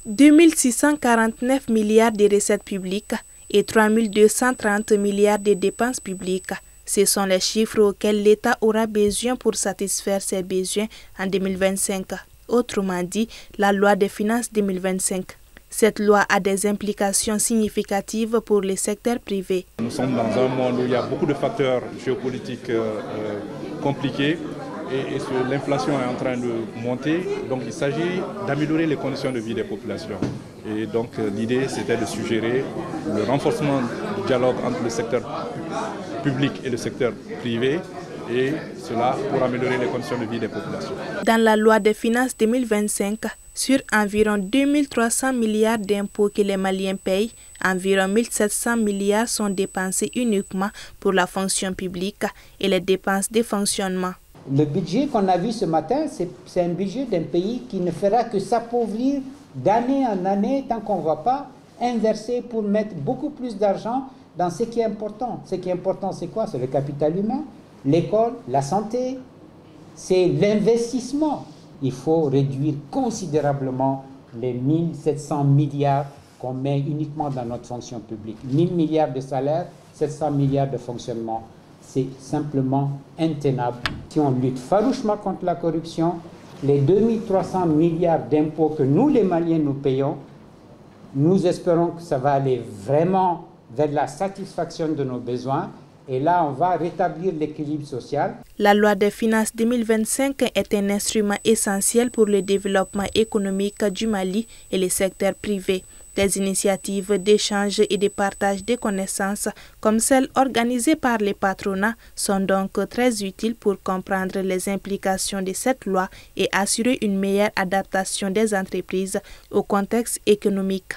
2649 milliards de recettes publiques et 3230 milliards de dépenses publiques. Ce sont les chiffres auxquels l'État aura besoin pour satisfaire ses besoins en 2025. Autrement dit, la loi des finances 2025. Cette loi a des implications significatives pour le secteur privé. Nous sommes dans un monde où il y a beaucoup de facteurs géopolitiques compliqués et l'inflation est en train de monter. Donc il s'agit d'améliorer les conditions de vie des populations. Et donc l'idée c'était de suggérer le renforcement du dialogue entre le secteur public et le secteur privé, et cela pour améliorer les conditions de vie des populations. Dans la loi des finances 2025, sur environ 2300 milliards d'impôts que les Maliens payent, environ 1700 milliards sont dépensés uniquement pour la fonction publique et les dépenses de fonctionnement. Le budget qu'on a vu ce matin, c'est un budget d'un pays qui ne fera que s'appauvrir d'année en année tant qu'on ne va pas inverser pour mettre beaucoup plus d'argent dans ce qui est important. Ce qui est important, c'est quoi? C'est le capital humain, l'école, la santé, c'est l'investissement. Il faut réduire considérablement les 1700 milliards qu'on met uniquement dans notre fonction publique. 1000 milliards de salaires, 700 milliards de fonctionnement. C'est simplement intenable. Si on lutte farouchement contre la corruption, les 2300 milliards d'impôts que nous, les Maliens, nous payons, nous espérons que ça va aller vraiment vers la satisfaction de nos besoins. Et là, on va rétablir l'équilibre social. La loi des finances 2025 est un instrument essentiel pour le développement économique du Mali et le secteur privé. Des initiatives d'échange et de partage des connaissances, comme celles organisées par les patronats, sont donc très utiles pour comprendre les implications de cette loi et assurer une meilleure adaptation des entreprises au contexte économique.